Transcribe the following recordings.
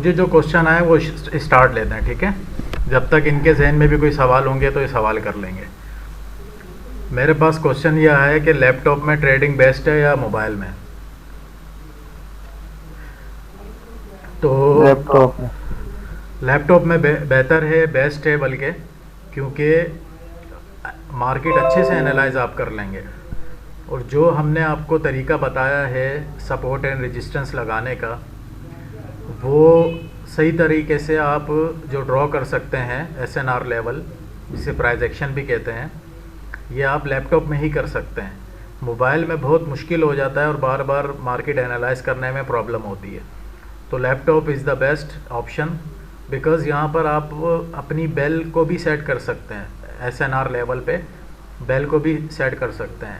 मुझे जो क्वेश्चन आए वो स्टार्ट लेते हैं, ठीक है। जब तक इनके जहन में भी कोई सवाल होंगे तो ये सवाल कर लेंगे। मेरे पास क्वेश्चन ये आया है कि लैपटॉप में ट्रेडिंग बेस्ट है या मोबाइल में। तो लैपटॉप में बेहतर है, बेस्ट है बल्कि, क्योंकि मार्केट अच्छे से एनालाइज आप कर लेंगे। और जो हमने आपको तरीका बताया है सपोर्ट एंड रेजिस्टेंस लगाने का, वो सही तरीके से आप जो ड्रॉ कर सकते हैं SNR लेवल, जिसे प्राइस एक्शन भी कहते हैं, ये आप लैपटॉप में ही कर सकते हैं। मोबाइल में बहुत मुश्किल हो जाता है और बार बार मार्केट एनालाइज करने में प्रॉब्लम होती है। तो laptop is the best option, because यहाँ पर आप अपनी बेल को भी सेट कर सकते हैं। SNR लेवल पे बेल को भी सेट कर सकते हैं।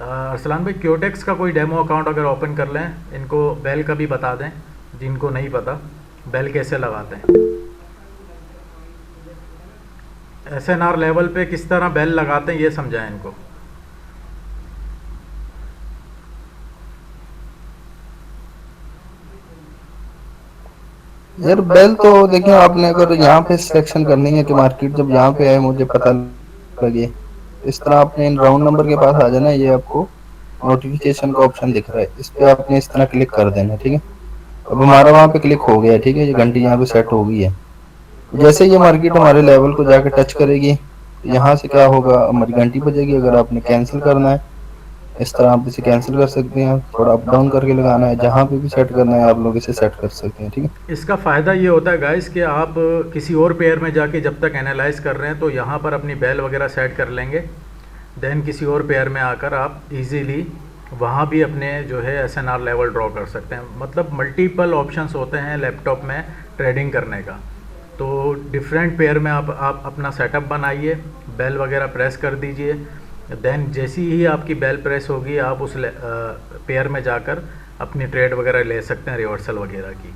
अरसलान भाई, क्योटेक्स का कोई डेमो अकाउंट अगर ओपन कर लें, इनको बेल का भी बता दें जिनको नहीं पता बेल कैसे लगाते हैं। SNR लेवल पे किस तरह बेल लगाते हैं ये समझाएं इनको। यार बेल तो देखिए, आपने अगर यहाँ पे सिलेक्शन करनी है कि मार्केट जब यहाँ पे आए मुझे पता लगे, इस तरह आपने इन राउंड नंबर के पास आ जाना। ये आपको नोटिफिकेशन का ऑप्शन दिख रहा है, इस पे आपने इस तरह क्लिक कर देना, ठीक है। अब हमारा वहाँ पे क्लिक हो गया, ठीक है। ये घंटी यहाँ पे सेट हो गई है। जैसे ये मार्केट हमारे लेवल को जाके टच करेगी, यहाँ से क्या होगा, हमारी घंटी बजेगी। अगर आपने कैंसिल करना है, इस तरह आप इसे कैंसिल कर सकते हैं। थोड़ा अप डाउन करके लगाना है, जहाँ पे भी सेट करना है आप लोग इसे सेट कर सकते हैं, ठीक है। इसका फ़ायदा ये होता है गाइस कि आप किसी और पेयर में जाके जब तक एनालाइज कर रहे हैं तो यहाँ पर अपनी बेल वगैरह सेट कर लेंगे। देन किसी और पेयर में आकर आप इजीली वहाँ भी अपने जो है SNR लेवल ड्रॉ कर सकते हैं। मतलब मल्टीपल ऑप्शंस होते हैं लैपटॉप में ट्रेडिंग करने का। तो डिफरेंट पेयर में आप अपना सेटअप बनाइए, बेल वगैरह प्रेस कर दीजिए। देन जैसी ही आपकी बेल प्रेस होगी आप उस पेयर में जाकर अपनी ट्रेड वगैरह ले सकते हैं, रिवर्सल वगैरह की,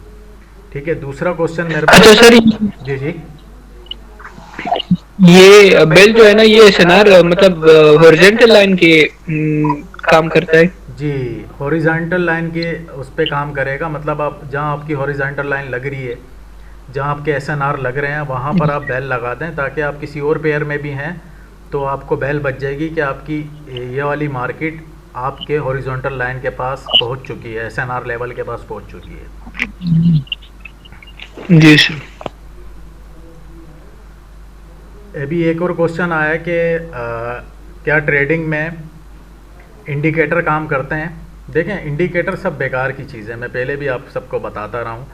ठीक है। दूसरा क्वेश्चन मेरे पास। अच्छा सर, जी जी, ये बेल जो है ना, ये SNR मतलब हॉरिजॉन्टल लाइन के काम करता है। जी हॉरिजॉन्टल लाइन के उस पे काम करेगा। मतलब आप जहाँ आपकी हॉरिजॉन्टल लाइन लग रही है, जहाँ आपके SNR लग रहे हैं, वहाँ पर आप बेल लगा दें, ताकि आप किसी और पेयर में भी हैं तो आपको बेल बच जाएगी कि आपकी ये वाली मार्केट आपके हॉरिजॉन्टल लाइन के पास पहुँच चुकी है, SNR लेवल के पास पहुँच चुकी है। जी सर। अभी एक और क्वेश्चन आया है कि क्या ट्रेडिंग में इंडिकेटर काम करते हैं। देखें, इंडिकेटर सब बेकार की चीज़ है, मैं पहले भी आप सबको बताता रहा हूँ।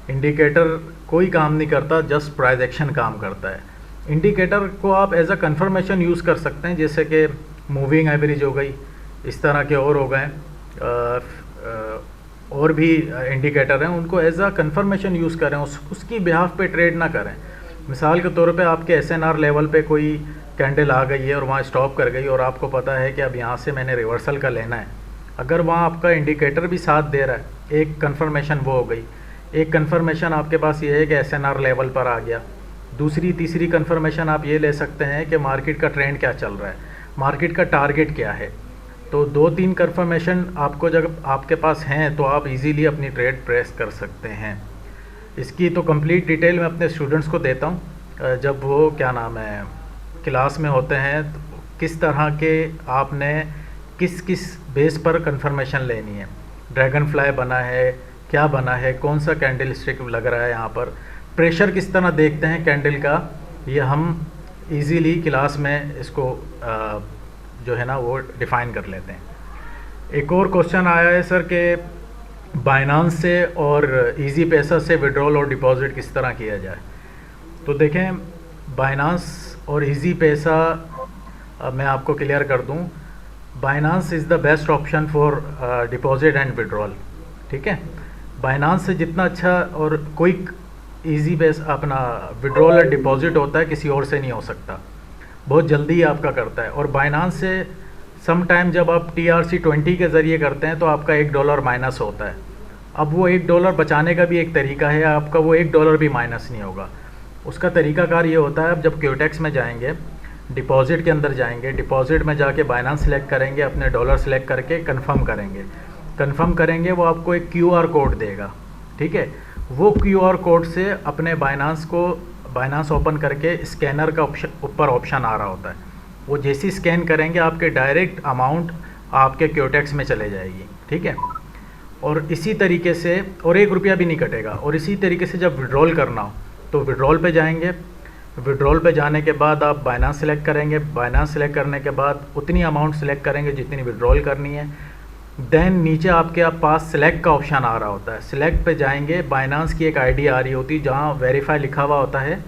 इंडिकेटर कोई काम नहीं करता, जस्ट प्राइस एक्शन काम करता है। इंडिकेटर को आप एज अ कंफर्मेशन यूज़ कर सकते हैं, जैसे कि मूविंग एवरेज हो गई, इस तरह के और हो गए, और भी इंडिकेटर हैं, उनको एज अ कंफर्मेशन यूज़ करें, उसकी बिहाफ पे ट्रेड ना करें। मिसाल के तौर पे आपके SNR लेवल पे कोई कैंडल आ गई है और वहाँ स्टॉप कर गई और आपको पता है कि अब यहाँ से मैंने रिवर्सल का लेना है। अगर वहाँ आपका इंडिकेटर भी साथ दे रहा है, एक कंफर्मेशन वो हो गई। एक कंफर्मेशन आपके पास ये है कि SNR लेवल पर आ गया। दूसरी तीसरी कंफर्मेशन आप ये ले सकते हैं कि मार्केट का ट्रेंड क्या चल रहा है, मार्केट का टारगेट क्या है। तो 2-3 कंफर्मेशन आपको जब आपके पास हैं तो आप इजीली अपनी ट्रेड प्रेस कर सकते हैं। इसकी तो कंप्लीट डिटेल मैं अपने स्टूडेंट्स को देता हूँ जब वो क्या नाम है क्लास में होते हैं, तो किस तरह के आपने किस किस बेस पर कंफर्मेशन लेनी है। ड्रैगन फ्लाई बना है, क्या बना है, कौन सा कैंडल स्टिक लग रहा है, यहाँ पर प्रेशर किस तरह देखते हैं कैंडल का, ये हम इजीली क्लास में इसको जो है ना वो डिफ़ाइन कर लेते हैं। एक और क्वेश्चन आया है सर कि बाइनांस से और इजी पैसा से विड्रॉल और डिपॉजिट किस तरह किया जाए। तो देखें, बाइनांस और इजी पैसा मैं आपको क्लियर कर दूं, Binance is the best option for deposit and withdrawal, ठीक है। बाइनांस से जितना अच्छा और क्विक इजी पैसा अपना विड्रॉल और डिपॉजिट होता है, किसी और से नहीं हो सकता, बहुत जल्दी ही आपका करता है। और बाइनांस से सम टाइम जब आप TRC20 के ज़रिए करते हैं तो आपका $1 माइनस होता है। अब वो $1 बचाने का भी एक तरीका है, आपका वो $1 भी माइनस नहीं होगा। उसका तरीकाकार ये होता है, आप जब क्यूटेक्स में जाएंगे, डिपॉजिट के अंदर जाएंगे, डिपॉजिट में जाके बाइनांस सेलेक्ट करेंगे, अपने डॉलर सेलेक्ट करके कंफर्म करेंगे, वो आपको एक QR कोड देगा, ठीक है। वो क्यूआर कोड से अपने बाइनांस ओपन करके स्कैनर का ऑप्शन ऊपर ऑप्शन आ रहा होता है, वो जैसे ही स्कैन करेंगे आपके डायरेक्ट अमाउंट आपके क्योटेक्स में चले जाएगी, ठीक है। और इसी तरीके से, और 1 रुपया भी नहीं कटेगा। और इसी तरीके से जब विड्रॉल करना हो तो विड्रॉल पे जाएंगे, विड्रॉल पे जाने के बाद आप बाइनांस सेलेक्ट करेंगे, बाइनांस सेलेक्ट करने के बाद उतनी अमाउंट सेलेक्ट करेंगे जितनी विड्रॉल करनी है। देन नीचे आपके पास सिलेक्ट का ऑप्शन आ रहा होता है, सिलेक्ट पे जाएंगे, बाइनांस की एक आईडी आ रही होती है जहाँ वेरीफाई लिखा हुआ होता है।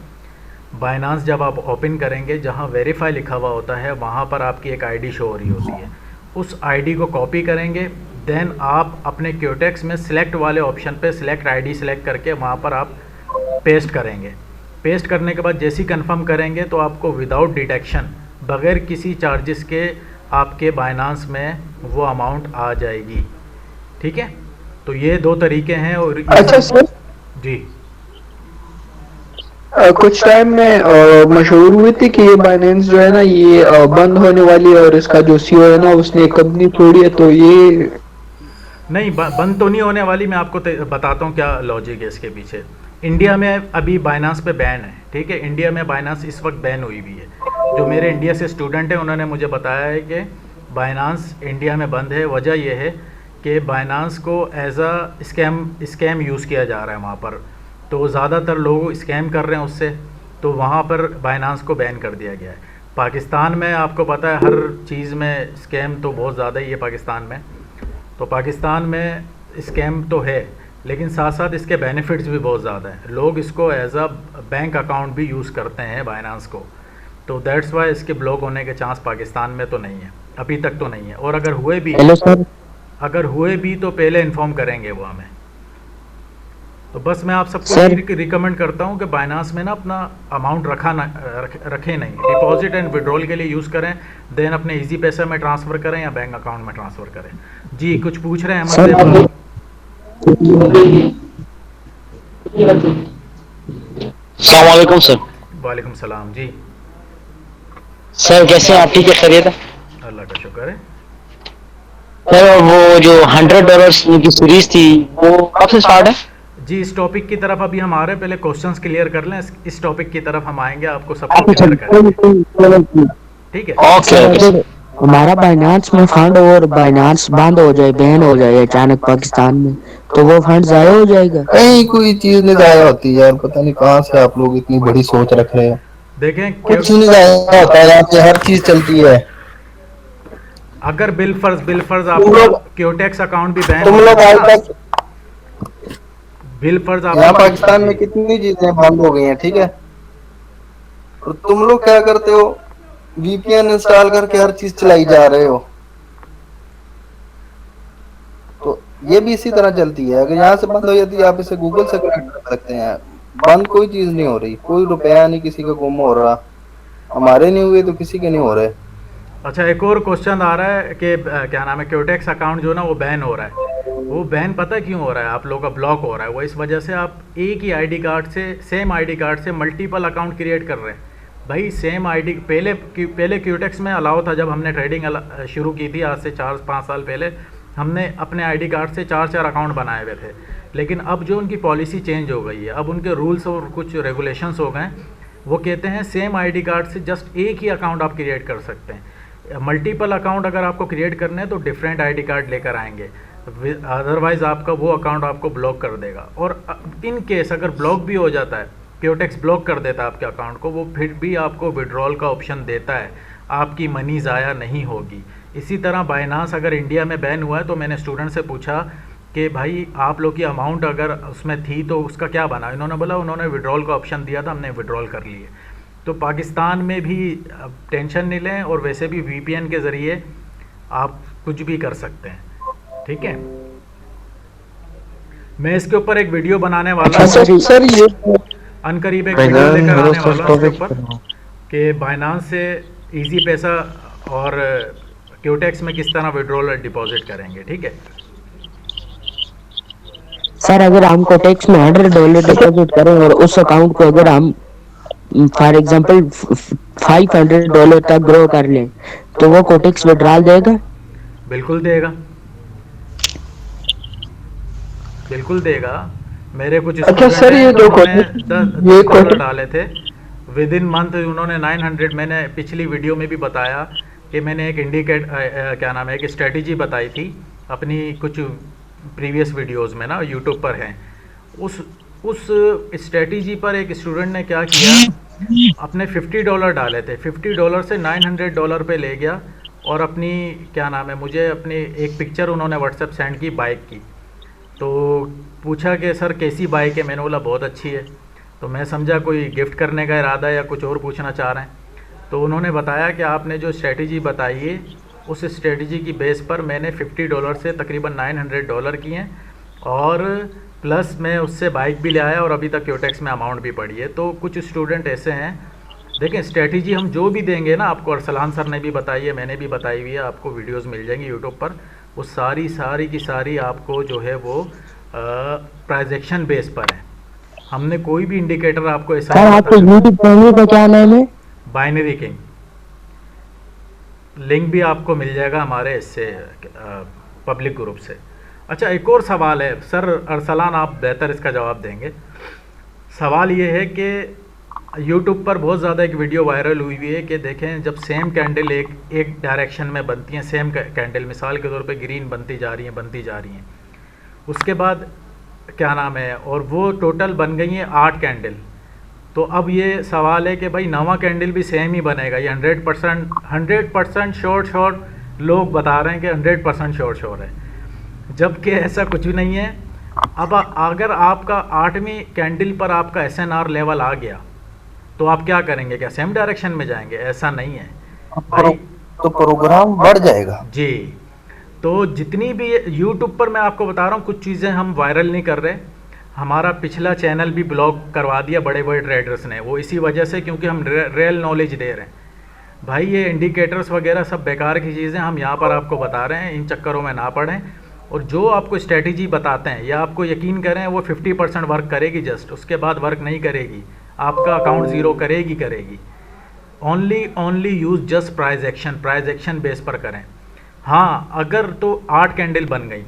बाइनांस जब आप ओपन करेंगे, जहाँ वेरीफाई लिखा हुआ होता है वहाँ पर आपकी एक आईडी शो हो रही होती है, उस आईडी को कॉपी करेंगे। देन आप अपने क्योटेक्स में सिलेक्ट वाले ऑप्शन पे सिलेक्ट आईडी सेलेक्ट करके वहाँ पर आप पेस्ट करेंगे। पेस्ट करने के बाद जैसे ही कंफर्म करेंगे तो आपको विदाउट डिटेक्शन, बगैर किसी चार्जेस के आपके बाइनांस में वो अमाउंट आ जाएगी, ठीक है। तो ये 2 तरीके हैं। और अच्छा सर, जी, कुछ टाइम में मशहूर हुई थी कि ये बाइनेंस जो है ना ये बंद होने वाली है और इसका जो सीईओ है ना उसने कंपनी छोड़ी है, तो ये नहीं बंद तो नहीं होने वाली। मैं आपको बताता हूँ क्या लॉजिक है इसके पीछे। इंडिया में अभी बाइनांस पे बैन है, ठीक है। इंडिया में बाइनांस इस वक्त बैन हुई भी है। जो मेरे इंडिया से स्टूडेंट हैं उन्होंने मुझे बताया है कि बाइनांस इंडिया में बंद है। वजह यह है कि बाइनांस को एज अ स्कैम यूज़ किया जा रहा है वहाँ पर, तो ज़्यादातर लोग स्कैम कर रहे हैं उससे, तो वहाँ पर बाइनांस को बैन कर दिया गया है। पाकिस्तान में आपको पता है हर चीज़ में स्कैम तो बहुत ज़्यादा ही है पाकिस्तान में, तो पाकिस्तान में स्कैम तो है, लेकिन साथ साथ इसके बेनिफिट्स भी बहुत ज़्यादा हैं। लोग इसको एज अ बैंक अकाउंट भी यूज़ करते हैं बाइनांस को, तो दैट्स वाई इसके ब्लॉक होने के चांस पाकिस्तान में तो नहीं है, अभी तक तो नहीं है। और अगर हुए भी तो पहले इन्फॉर्म करेंगे वो हमें। तो बस मैं आप सबको रिकमेंड करता हूँ कि बाइनांस में ना अपना अमाउंट रखें नहीं, डिपॉजिट एंड विड्रॉल के लिए यूज़ करें। देन अपने इजी पैसा में ट्रांसफ़र करें या बैंक अकाउंट में ट्रांसफ़र करें। जी, कुछ पूछ रहे हैं अहमद? अस्सलामुअलैकुम सर। वालेकुम सलाम। जी सर कैसे हैं आप? ठीक है, खैरियत है? अल्लाह का शुक्र है। सर वो जो $100 की सीरीज थी वो कब से स्टार्ट है? जी, इस टॉपिक की तरफ अभी हम आ रहे हैं, पहले क्वेश्चंस क्लियर कर लें, इस टॉपिक की तरफ हम आएंगे, आपको सबको क्लियर करेंगे, ठीक है। Okay okay. हमारा बाइनांस में फंड और बाइनांस बंद हो जाए, बैन हो जाए अचानक पाकिस्तान में, तो वो फंड जाया हो जाएगा? कहीं कोई चीज नहीं जाया होती यार, पता नहीं कहाँ से आप लोग इतनी बड़ी सोच रख रहे हैं। देखें कुछ नहीं जाया होता है, यहाँ पे हर चीज चलती है। अगर बिल फर्ज आपका क्योटेक्स अकाउंट भी बैन तुम लोग आज तक बिल फर्ज यहाँ पाकिस्तान में कितनी चीजें बंद हो गई हैं, ठीक है, और तुम लोग क्या करते हो, वीपीएन इंस्टॉल करके हर चीज चलाई जा रहे हो। तो ये भी इसी तरह चलती है। अगर यहाँ से बंद हो जाती है आप इसे गूगल से कनेक्ट कर सकते हैं। बंद कोई चीज नहीं हो रही, कोई रुपया नहीं किसी का गुम हो रहा, हमारे नहीं हुए तो किसी के नहीं हो रहे। अच्छा, एक और क्वेश्चन आ रहा है कि क्या नाम है, क्योटेक्स अकाउंट जो ना वो बैन हो रहा है। वो बैन पता क्यों हो रहा है? आप लोगों का ब्लॉक हो रहा है वो इस वजह से आप एक ही आईडी कार्ड से, सेम आईडी कार्ड से मल्टीपल अकाउंट क्रिएट कर रहे हैं। भाई सेम आईडी पहले क्योटेक्स में अलाउ था, जब हमने ट्रेडिंग शुरू की थी आज से 4-5 साल पहले, हमने अपने आईडी कार्ड से 4-4 अकाउंट बनाए हुए थे। लेकिन अब जो उनकी पॉलिसी चेंज हो गई है, अब उनके रूल्स और कुछ रेगुलेशंस हो गए, वो कहते हैं सेम आईडी कार्ड से जस्ट एक ही अकाउंट आप क्रिएट कर सकते हैं। मल्टीपल अकाउंट अगर आपको क्रिएट करने हैं तो डिफरेंट आईडी कार्ड लेकर आएंगे, अदरवाइज़ आपका वो अकाउंट आपको ब्लॉक कर देगा। और इन केस अगर ब्लॉक भी हो जाता है, क्योटेक्स ब्लॉक कर देता है आपके अकाउंट को, वो फिर भी आपको विड्रॉल का ऑप्शन देता है, आपकी मनी ज़ाया नहीं होगी। इसी तरह बाइनांस अगर इंडिया में बैन हुआ है तो मैंने स्टूडेंट से पूछा कि भाई आप लोग की अमाउंट अगर उसमें थी तो उसका क्या बना? इन्होंने बोला उन्होंने विड्रॉल का ऑप्शन दिया था, हमने विड्रॉल कर लिए। तो पाकिस्तान में भी टेंशन नहीं लें, और वैसे भी वीपीएन के ज़रिए आप कुछ भी कर सकते हैं, ठीक है। मैं इसके ऊपर एक वीडियो बनाने वाला हूँ, सर ये अनकरीब एक वीडियो लेकर आने वाला हूँ इसके ऊपर कि बाइनांस से इजी पैसा और क्योटेक्स में किस तरह विड्रॉल और डिपॉजिट करेंगे, ठीक है। सर अगर हम कोटेक्स में $100 डिपॉजिट करें और उस अकाउंट को अगर हम फॉर एग्जांपल $500 तक ग्रो कर लें, तो वो कोटेक्स विड्रॉल देगा? बिल्कुल देगा, बिल्कुल देगा। मेरे कुछ अच्छा स्टूडेंट सर, हैं ये तो जो उन्होंने ये $10 डाले थे विद इन मंथ, उन्होंने 900। मैंने पिछली वीडियो में भी बताया कि मैंने एक क्या नाम है, एक स्ट्रेटजी बताई थी अपनी कुछ प्रीवियस वीडियोस में ना, यूट्यूब पर है। उस स्ट्रेटजी पर एक स्टूडेंट ने क्या किया, अपने $50 डाले थे, $50 से $900 पे ले गया और अपनी क्या नाम है, मुझे अपनी एक पिक्चर उन्होंने व्हाट्सएप सेंड की बाइक की। तो पूछा कि सर कैसी बाइक है, मैंने बोला बहुत अच्छी है। तो मैं समझा कोई गिफ्ट करने का इरादा या कुछ और पूछना चाह रहे हैं। तो उन्होंने बताया कि आपने जो स्ट्रेटजी बताई है उस स्ट्रेटजी की बेस पर मैंने $50 से तकरीबन $900 किए हैं, और प्लस मैं उससे बाइक भी ले आया और अभी तक क्योटेक्स में अमाउंट भी पड़ी है। तो कुछ स्टूडेंट ऐसे हैं, देखें स्ट्रेटजी हम जो भी देंगे ना आपको, अरसलान सर ने भी बताई है, मैंने भी बताई हुई है, आपको वीडियोस मिल जाएंगी यूट्यूब पर, वो सारी की सारी आपको जो है वो ट्रांजैक्शन बेस पर है। हमने कोई भी इंडिकेटर आपको ऐसा सर नहीं आपके बताया। यूट्यूब चैनल का क्या नाम है? बाइनरी किंग, लिंक भी आपको मिल जाएगा हमारे इससे पब्लिक ग्रुप से। अच्छा, एक और सवाल है सर, अरसलान आप बेहतर इसका जवाब देंगे। सवाल ये है कि यूट्यूब पर बहुत ज़्यादा एक वीडियो वायरल हुई हुई है कि देखें जब सेम कैंडल एक डायरेक्शन में बनती हैं, सेम कैंडल मिसाल के तौर पे ग्रीन बनती जा रही हैं, उसके बाद क्या नाम है, और वो टोटल बन गई हैं 8 कैंडल। तो अब ये सवाल है कि भाई 9वां कैंडल भी सेम ही बनेगा, ये 100% श्योर लोग बता रहे हैं कि 100% श्योर है, जबकि ऐसा कुछ भी नहीं है। अब अगर आपका 8वीं कैंडल पर आपका SNR लेवल आ गया तो आप क्या करेंगे, क्या सेम डायरेक्शन में जाएंगे? ऐसा नहीं है भाई। तो प्रोग्राम बढ़ जाएगा जी, तो जितनी भी यूट्यूब पर मैं आपको बता रहा हूँ, कुछ चीज़ें हम वायरल नहीं कर रहे। हमारा पिछला चैनल भी ब्लॉक करवा दिया बड़े बड़े ट्रेडर्स ने, वो इसी वजह से क्योंकि हम रियल नॉलेज दे रहे हैं। भाई ये इंडिकेटर्स वगैरह सब बेकार की चीज़ें हम यहाँ पर आपको बता रहे हैं, इन चक्करों में ना पड़ें। और जो आपको स्ट्रेटजी बताते हैं या आपको यकीन करें वो 50% वर्क करेगी, जस्ट उसके बाद वर्क नहीं करेगी, आपका अकाउंट ज़ीरो करेगी। Only use just price action base पर करें। हाँ, अगर तो 8 कैंडल बन गई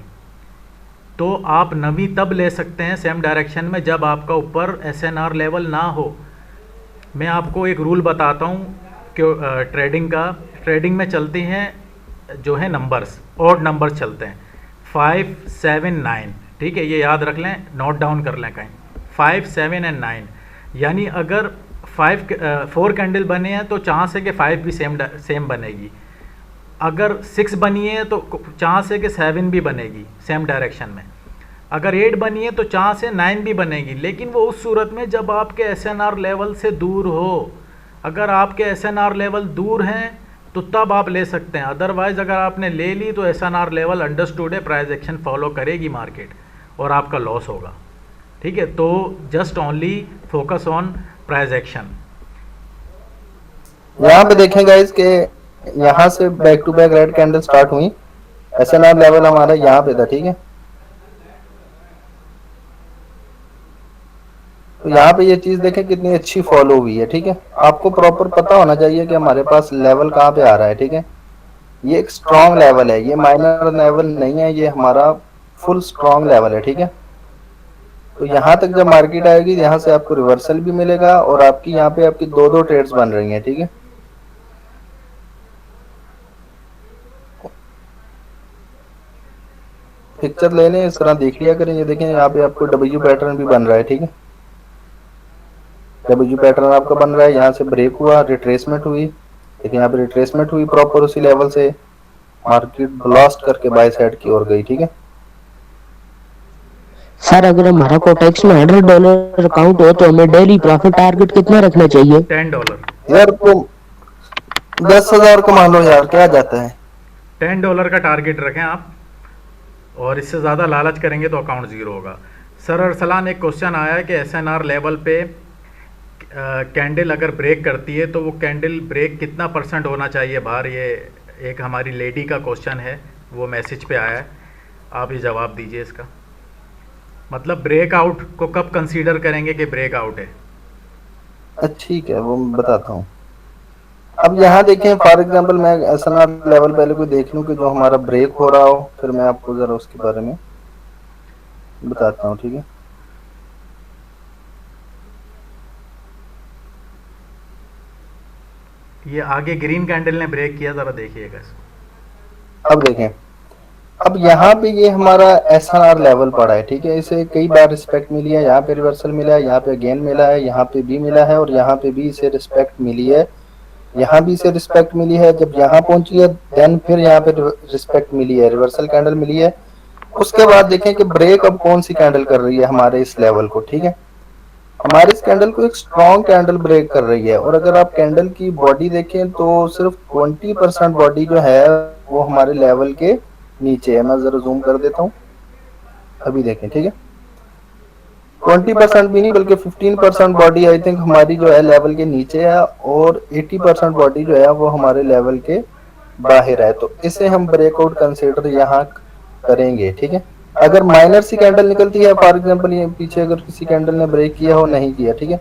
तो आप 9वीं तब ले सकते हैं सेम डायरेक्शन में जब आपका ऊपर SNR लेवल ना हो। मैं आपको एक रूल बताता हूँ कि ट्रेडिंग में चलती हैं जो है नंबर्स, ऑड नंबर्स चलते हैं 5, 7, 9, ठीक है, ये याद रख लें, नोट डाउन कर लें कहीं, 5, 7 और 9। यानी अगर 4 कैंडल बने हैं तो चांस है कि 5 भी सेम बनेगी। अगर 6 बनी है तो चांस है कि 7 भी बनेगी सेम डायरेक्शन में। अगर 8 बनी है तो चांस है 9 भी बनेगी, लेकिन वो उस सूरत में जब आपके SNR लेवल से दूर हो। अगर आपके SNR लेवल दूर हैं तो तब आप ले सकते हैं, अदरवाइज़ अगर आपने ले ली तो SNR लेवल अंडरस्टूड है, प्राइस एक्शन फॉलो करेगी मार्केट और आपका लॉस होगा। ठीक है, तो just only focus on price action. यहाँ पे देखें गाइस कि यहाँ से back to back red candle start हुई, SNR लेवल हमारा यहाँ पे था, ठीक है। तो यहाँ पे ये चीज देखें कितनी अच्छी फॉलो हुई है, ठीक है। आपको प्रॉपर पता होना चाहिए कि हमारे पास लेवल कहाँ पे आ रहा है, ठीक है। ये एक स्ट्रॉन्ग लेवल है, ये माइनर लेवल नहीं है, ये हमारा फुल स्ट्रॉन्ग लेवल है, ठीक है। तो यहाँ तक जब मार्केट आएगी यहाँ से आपको रिवर्सल भी मिलेगा और आपकी यहाँ पे आपकी 2-2 ट्रेड्स बन रही हैं, ठीक है। पिक्चर ले लें, इस तरह देख लिया करें। ये देखें यहाँ पे आपको W पैटर्न भी बन रहा है, ठीक है। W पैटर्न आपका बन रहा है, यहाँ से ब्रेक हुआ, रिट्रेसमेंट हुई, देखिए यहाँ पे रिट्रेसमेंट हुई प्रॉपर उसी लेवल से, मार्केट ब्लास्ट करके बाय साइड की ओर गई, ठीक है। सर अगर हमारा कोटेक्स में $100 अकाउंट हो तो हमें डेली प्रॉफिट टारगेट कितना रखना चाहिए? $10। यार तो 10,000 कमा लो यार, क्या जाता है। $10 का टारगेट रखें आप, और इससे ज़्यादा लालच करेंगे तो अकाउंट ज़ीरो होगा। सर अरसलान, एक क्वेश्चन आया है कि SNR लेवल पे कैंडल अगर ब्रेक करती है तो वो कैंडल ब्रेक कितना % होना चाहिए बाहर? ये एक हमारी लेडी का क्वेश्चन है, वो मैसेज पे आया है, आप ये जवाब दीजिए इसका। मतलब ब्रेकआउट को कब कंसीडर करेंगे कि ब्रेकआउट है? ठीक है, वो मैं बताता हूँ। अब यहाँ देखें फॉर एग्जांपल मैं SNR लेवल पहले कोई देख लूँ कि जो हमारा ब्रेक हो रहा हो, फिर मैं आपको ज़रा उसके बारे में बताता हूँ, ठीक है। ये आगे ग्रीन कैंडल ने ब्रेक किया, ज़रा देखिएगा इसको। अब देखें, अब यहाँ पे ये हमारा SNR लेवल पड़ा है, ठीक है। इसे कई बार रिस्पेक्ट मिली है, यहाँ पे रिवर्सल मिला है, यहाँ पे अगेन मिला है, यहाँ पे भी मिला है और यहाँ पे भी इसे रिस्पेक्ट मिली है, यहाँ भी इसे रिस्पेक्ट मिली है। जब यहाँ पहुंची है देन फिर यहाँ पे रिस्पेक्ट मिली है, रिवर्सल कैंडल मिली है। उसके बाद देखें कि ब्रेक अब कौन सी कैंडल कर रही है हमारे इस लेवल को, ठीक है। हमारे इस कैंडल को एक स्ट्रॉन्ग कैंडल ब्रेक कर रही है और अगर आप कैंडल की बॉडी देखें तो सिर्फ 20% बॉडी जो है वो हमारे लेवल के नीचे है। मैं जरा जूम कर देता हूँ, अभी देखें, ठीक है। 20% भी नहीं बल्कि 15% बॉडी आई थिंक हमारी जो है लेवल के नीचे है और 80% बॉडी जो है वो हमारे लेवल के बाहर है। तो इसे हम ब्रेकआउट कंसीडर यहाँ करेंगे, ठीक है। अगर माइनर सी कैंडल निकलती है, फॉर एग्जांपल ये पीछे अगर किसी कैंडल ने ब्रेक किया हो, नहीं किया, ठीक है,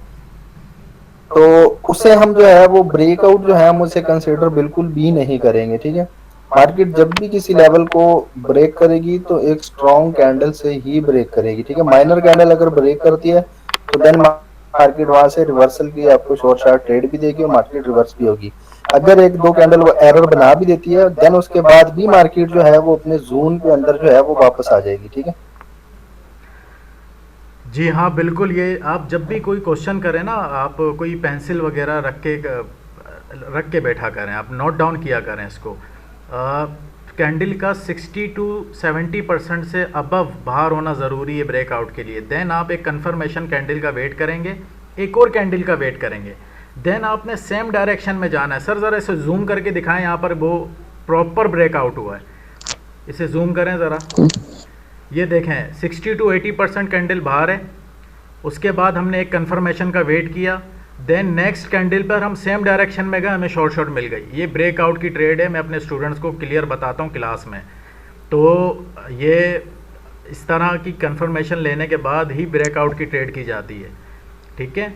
तो उसे हम जो है वो ब्रेकआउट जो है हम उसे कंसीडर बिल्कुल भी नहीं करेंगे, ठीक है। मार्केट जब भी किसी लेवल को ब्रेक करेगी तो एक स्ट्रॉन्ग कैंडल से ही ब्रेक करेगी, ठीक है। माइनर कैंडल अगर ब्रेक करती है तो देन मार्केट वहां से रिवर्सल की आपको शॉर्ट शॉर्ट ट्रेड भी देगी और मार्केट रिवर्स भी होगी। अगर एक दो कैंडल वो एरर बना भी देती है देन उसके बाद भी मार्केट जो है वो अपने जोन के अंदर जो है वो वापस आ जाएगी, ठीक है। जी हाँ बिल्कुल, ये आप जब भी कोई क्वेश्चन करें ना, आप कोई पेंसिल वगैरह रख के बैठा करें, आप नोट डाउन किया करें इसको। कैंडल का 60 to 70% से अबव बाहर होना ज़रूरी है ब्रेकआउट के लिए। देन आप एक कंफर्मेशन कैंडल का वेट करेंगे, एक और कैंडल का वेट करेंगे, देन आपने सेम डायरेक्शन में जाना है। सर ज़रा इसे जूम करके दिखाएं, यहाँ पर वो प्रॉपर ब्रेकआउट हुआ है, इसे जूम करें ज़रा। ये देखें 60 to 80% कैंडल बाहर है, उसके बाद हमने एक कंफर्मेशन का वेट किया, देन नेक्स्ट कैंडल पर हम सेम डायरेक्शन में गए, हमें शॉर्ट मिल गई। ये ब्रेकआउट की ट्रेड है, मैं अपने स्टूडेंट्स को क्लियर बताता हूँ क्लास में। तो ये इस तरह की कंफर्मेशन लेने के बाद ही ब्रेकआउट की ट्रेड की जाती है, ठीक है।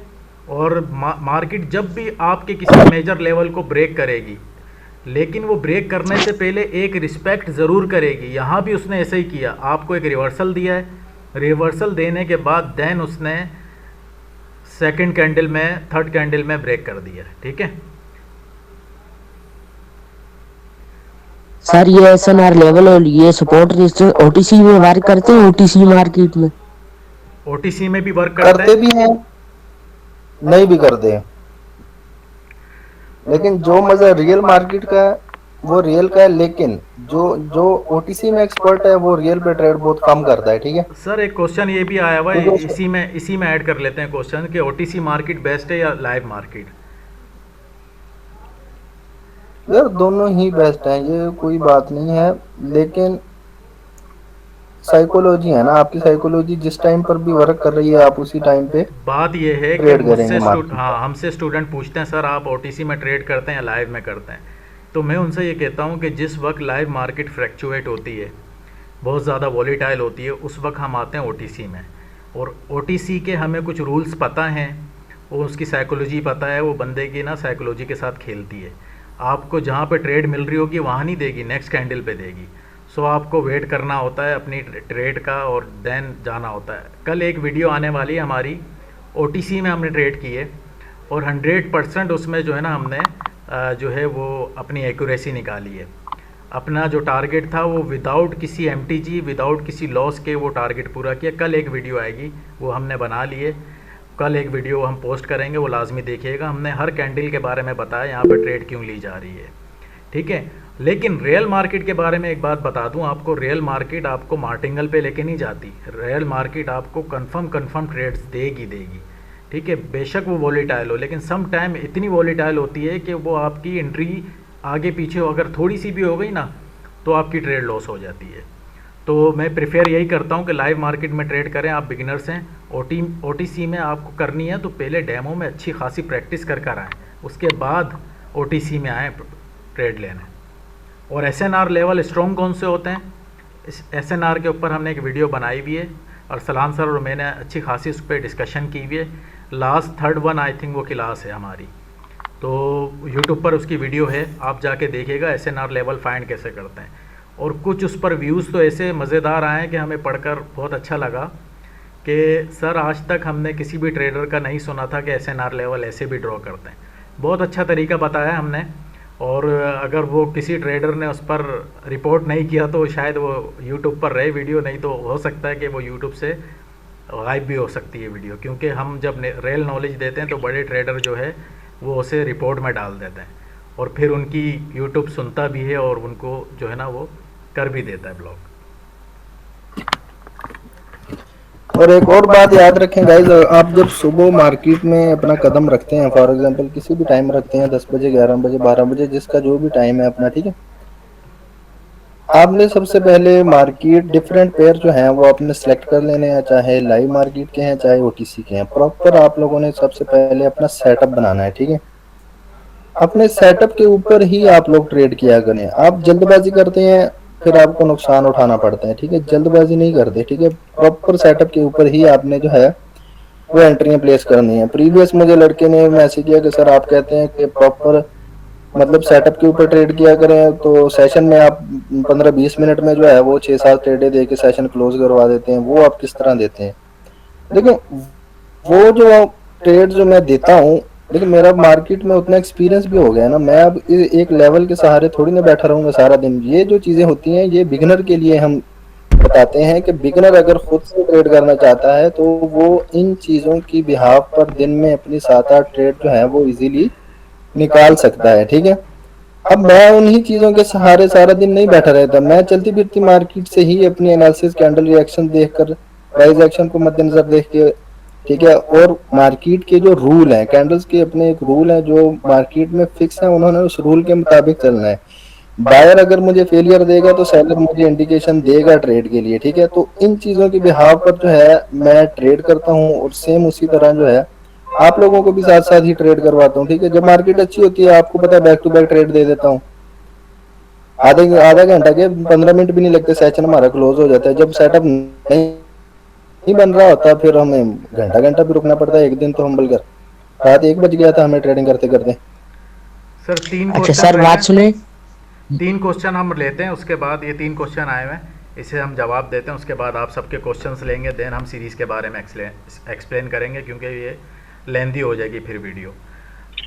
और मार्केट जब भी आपके किसी मेजर लेवल को ब्रेक करेगी, लेकिन वो ब्रेक करने से पहले एक रिस्पेक्ट ज़रूर करेगी। यहाँ भी उसने ऐसे ही किया, आपको एक रिवर्सल दिया है, रिवर्सल देने के बाद देन उसने सेकंड कैंडल में, थर्ड कैंडल में ब्रेक कर दिया, ठीक है। सर ये SNR लेवल और ये सपोर्ट रेजिस्टेंस OTC में वर्क करते हैं, OTC मार्केट में? OTC में भी वर्क करते भी हैं, नहीं भी करते हैं, लेकिन जो मजा रियल मार्केट का है वो रियल का है, लेकिन जो OTC में एक्सपर्ट है वो रियल पे ट्रेड बहुत कम करता है, ठीक है। सर एक क्वेश्चन ये भी आया हुआ है, इसी में ऐड कर लेते हैं क्वेश्चन कि OTC मार्केट बेस्ट है या लाइव मार्केट? यार दोनों ही बेस्ट हैं, ये कोई बात नहीं है, लेकिन साइकोलॉजी है ना, आपकी साइकोलॉजी जिस टाइम पर भी वर्क कर रही है आप उसी टाइम पे बात ये है कि हमसे स्टूडेंट पूछते हैं सर आप OTC में ट्रेड करते हैं या लाइव में करते हैं, तो मैं उनसे ये कहता हूँ कि जिस वक्त लाइव मार्केट फ्लैक्चुएट होती है, बहुत ज़्यादा वॉलीटाइल होती है, उस वक्त हम आते हैं OTC में। और OTC के हमें कुछ रूल्स पता हैं, वो उसकी साइकोलॉजी पता है, वो बंदे की ना साइकोलॉजी के साथ खेलती है। आपको जहाँ पे ट्रेड मिल रही होगी वहाँ नहीं देगी, नेक्स्ट कैंडल पे देगी। सो आपको वेट करना होता है अपनी ट्रेड का और देन जाना होता है। कल एक वीडियो आने वाली है हमारी, OTC में हमने ट्रेड किए और 100% उसमें जो है ना हमने जो है वो अपनी एक्यूरेसी निकाली है। अपना जो टारगेट था वो विदाउट किसी MTG, विदाउट किसी लॉस के वो टारगेट पूरा किया। कल एक वीडियो आएगी, वो हमने बना लिए, कल एक वीडियो हम पोस्ट करेंगे, वो लाजमी देखिएगा। हमने हर कैंडल के बारे में बताया यहाँ पर ट्रेड क्यों ली जा रही है, ठीक है। लेकिन रियल मार्केट के बारे में एक बात बता दूं आपको, रियल मार्केट आपको मार्टिंगल पे लेके नहीं जाती। रियल मार्केट आपको कंफर्म ट्रेड्स देगी, ठीक है। बेशक वो वॉलीटाइल हो, लेकिन सम टाइम इतनी वॉलीटाइल होती है कि वो आपकी एंट्री आगे पीछे अगर थोड़ी सी भी हो गई ना तो आपकी ट्रेड लॉस हो जाती है। तो मैं प्रेफर यही करता हूँ कि लाइव मार्केट में ट्रेड करें। आप बिगिनर्स हैं, OTC में आपको करनी है तो पहले डेमो में अच्छी खासी प्रैक्टिस कर आएँ, उसके बाद OTC में आएँ ट्रेड लेने। और SNR लेवल स्ट्रॉन्ग कौन से होते हैं, इस SNR के ऊपर हमने एक वीडियो बनाई हुई है और सलाम सर और मैंने अच्छी खासी उस पर डिस्कशन की हुई है। Last third one I think वो क्लास है हमारी, तो यूट्यूब पर उसकी वीडियो है, आप जाके देखिएगा SNR लेवल फाइंड कैसे करते हैं। और कुछ उस पर व्यूज़ तो ऐसे मज़ेदार आए कि हमें पढ़कर बहुत अच्छा लगा कि सर आज तक हमने किसी भी ट्रेडर का नहीं सुना था कि SNR लेवल ऐसे भी ड्रॉ करते हैं। बहुत अच्छा तरीका बताया हमने। और अगर वो किसी ट्रेडर ने उस पर रिपोर्ट नहीं किया तो शायद वो यूट्यूब पर रहे वीडियो, नहीं तो हो सकता है कि वो यूट्यूब से गायब भी हो सकती है वीडियो, क्योंकि हम जब रियल नॉलेज देते हैं तो बड़े ट्रेडर जो है वो उसे रिपोर्ट में डाल देते हैं और फिर उनकी यूट्यूब सुनता भी है और उनको जो है ना वो कर भी देता है ब्लॉक। और एक और बात याद रखें गाइस, आप जब सुबह मार्केट में अपना कदम रखते हैं, फॉर एग्जांपल किसी भी टाइम रखते हैं, 10 बजे, 11 बजे, 12 बजे, जिसका जो भी टाइम है अपना, ठीक है, आपने सबसे पहले मार्केट डिफरेंट पेयर जो हैं वो आपने सेलेक्ट कर लेने हैं, चाहे लाइव मार्केट के हैं चाहे ओटीसी के हैं। प्रॉपर आप लोगों ने सबसे पहले अपना सेटअप बनाना है, ठीक है। अपने सेटअप के ऊपर ही आप लोग ट्रेड किया करें। आप जल्दबाजी करते हैं फिर आपको नुकसान उठाना पड़ता है, ठीक है। जल्दबाजी नहीं करते, ठीक है। प्रॉपर सेटअप के ऊपर ही आपने जो है वो एंट्रियां प्लेस करनी है। प्रीवियस मुझे लड़के ने मैसेज किया कि सर आप कहते हैं कि प्रॉपर मतलब सेटअप के ऊपर ट्रेड किया करें, तो सेशन में आप 15-20 मिनट में जो है वो 6-7 ट्रेडें दे के सेशन क्लोज करवा देते हैं। वो आप किस तरह देते हैं? देखिए, वो जो ट्रेड जो मैं देता हूँ, लेकिन मेरा मार्केट में उतना एक्सपीरियंस भी हो गया है ना, मैं अब एक लेवल के सहारे थोड़ी ना बैठा रहूंगा सारा दिन। ये जो चीजें होती हैं ये बिगनर के लिए हम बताते हैं कि बिगनर अगर खुद से ट्रेड करना चाहता है तो वो इन चीजों की बिहाफ पर दिन में अपनी 7-8 ट्रेड जो है वो इजीली निकाल सकता है, ठीक है। अब मैं उन्हीं चीजों के सहारे सारा दिन नहीं बैठा रहता। मैं चलती फिरती मार्केट से ही अपनी एनालिसिस, कैंडल रिएक्शन देखकर, प्राइस एक्शन को मद्देनजर देख के, ठीक है, और मार्केट के जो रूल हैं, कैंडल्स के अपने एक रूल है जो मार्केट में फिक्स है, उन्होंने उस रूल के मुताबिक चलना है। बायर अगर मुझे फेलियर देगा तो सेलर मुझे इंडिकेशन देगा ट्रेड के लिए, ठीक है। तो इन चीजों के बिहाव पर जो है मैं ट्रेड करता हूँ और सेम उसी तरह जो है आप लोगों को भी साथ साथ ही ट्रेड करवाता हूँ, ठीक है। जब मार्केट अच्छी होती है आपको पता है बैक टू बैक ट्रेड दे देता हूँ। आधा घंटा के 15 मिनट भी नहीं लगते सेशन हमारा क्लोज हो जाता है। जब सेटअप नहीं बन रहा होता फिर हमें घंटा घंटा भी रुकना पड़ता है। एक दिन तो हम बलकर रात 1 बज गया था हमें ट्रेडिंग करते करते। सर 3 अच्छा क्वेश्चन सर, रह बात गए। सुने। 3 क्वेश्चन हम लेते हैं, उसके बाद ये 3 क्वेश्चन आए हुए हैं, इसे हम जवाब देते हैं, उसके बाद आप सबके क्वेश्चंस लेंगे, देन हम सीरीज़ के बारे में एक्सप्लेन करेंगे क्योंकि ये लेंदी हो जाएगी फिर वीडियो।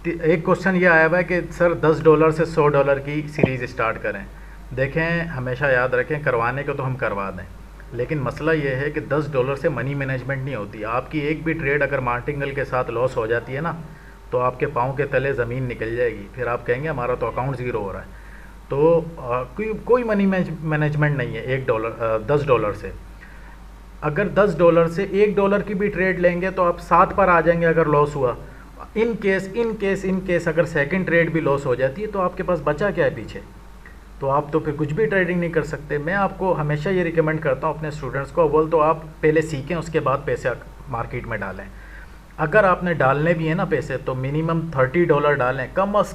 एक क्वेश्चन ये आया हुआ है कि सर $10 से $100 की सीरीज़ स्टार्ट करें। देखें, हमेशा याद रखें, करवाने को तो हम करवा दें, लेकिन मसला ये है कि $10 से मनी मैनेजमेंट नहीं होती। आपकी एक भी ट्रेड अगर मार्टिंगल के साथ लॉस हो जाती है ना, तो आपके पाँव के तले ज़मीन निकल जाएगी। फिर आप कहेंगे हमारा तो अकाउंट ज़ीरो हो रहा है। तो कोई मनी मैनेजमेंट नहीं है $10 से। अगर $10 से $1 की भी ट्रेड लेंगे तो आप 7 पर आ जाएंगे अगर लॉस हुआ। इन केस अगर सेकंड ट्रेड भी लॉस हो जाती है तो आपके पास बचा क्या है पीछे? तो आप तो फिर कुछ भी ट्रेडिंग नहीं कर सकते। मैं आपको हमेशा ये रिकमेंड करता हूँ अपने स्टूडेंट्स को, अव्वल तो आप पहले सीखें, उसके बाद पैसे मार्केट में डालें। अगर आपने डालने भी है ना पैसे, तो मिनिमम $30 डालें, कम अज़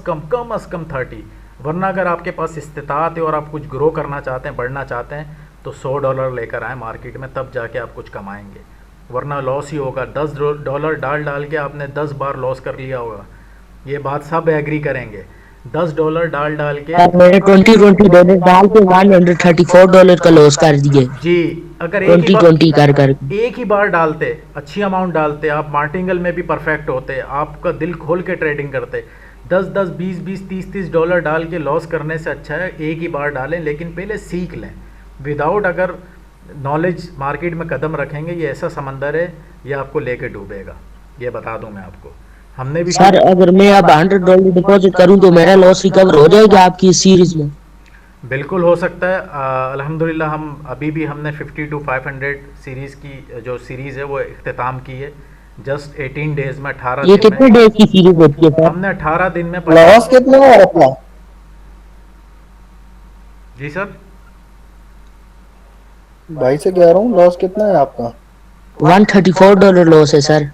कम 30। वरना अगर आपके पास इस्तिताअत है और आप कुछ ग्रो करना चाहते हैं, बढ़ना चाहते हैं, तो $100 लेकर आएँ मार्केट में, तब जाके आप कुछ कमाएंगे, वरना लॉस ही होगा। $10 डाल के आपने 10 बार लॉस कर लिया होगा, ये बात सब एग्री करेंगे। $10 डाल के मैंने $20 डाल के $134 का लॉस कर दिए। जी, अगर 20 कर एक ही बार डालते, अच्छी अमाउंट डालते, आप मार्टिंगल में भी परफेक्ट होते, आपका दिल खोल के ट्रेडिंग करते। 10-10, 20-20, $30-30 डाल के लॉस करने से अच्छा है एक ही बार डालें, लेकिन पहले सीख लें। विदाउट अगर नॉलेज मार्केट में कदम रखेंगे, ये ऐसा समंदर है, ये आपको लेके डूबेगा, ये बता दूं मैं आपको। हमने भी सर, अगर मैं अब $100 डिपॉजिट करूं तो मेरा लॉस रिकवर हो जाएगा आपकी इस सीरीज में? बिल्कुल हो सकता है। अल्हम्दुलिल्लाह हम अभी भी हमने 50 to 500 सीरीज़ की जो सीरीज़ है वो इख्तिताम की है जस्ट 18 डेज में। 18 ये दिन कितने में डेज की सीरीज होती है सर? हमने 18 दिन में लॉस कितना है अपना? जी सर, भाई से कह रहा हूँ लॉस कितना है आपका? $134 लॉस है सर।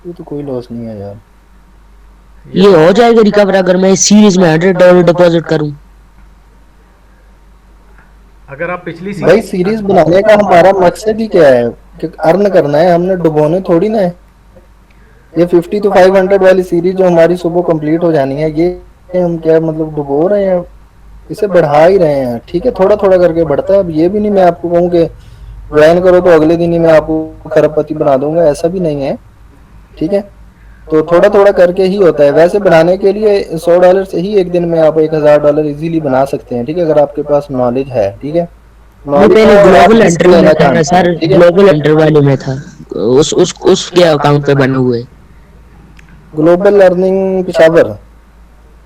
ये तो कोई लॉस नहीं है यार। ये हो जाएगा रिकवर अगर मैं इस सीरीज में $100 डिपॉजिट करूं? अगर आप पिछली भाई सीरीज बनाने का हमारा मकसद ही क्या है कि अर्न करना है, हमने डुबोने थोड़ी ना है। ये 50 to 500 वाली सीरीज जो हमारी सुबह कंप्लीट हो जानी है, ये हम क्या मतलब डुबो रहे हैं, इसे बढ़ा ही रहे हैं, ठीक है। थोड़ा थोड़ा करके बढ़ता है। अब ये भी नहीं मैं आपको कहूँ कि ज्वाइन करो तो अगले दिन ही मैं आपको खरबपति बना दूंगा, ऐसा भी नहीं है, ठीक है। तो थोड़ा थोड़ा करके ही होता है। वैसे बनाने के लिए $100 से ही एक दिन में आप $1000 इजीली बना सकते हैं, ठीक है, अगर आपके पास नॉलेज है, ठीक है, वो नॉलेज पहले और आप ग्लोबल रिस्क एंटर में लेना था ना जानते सर, हैं, ठीक है। ग्लोबल एंटर वाले में था, उसके अकाउंट पे बने हुए। Global learning Peshawar.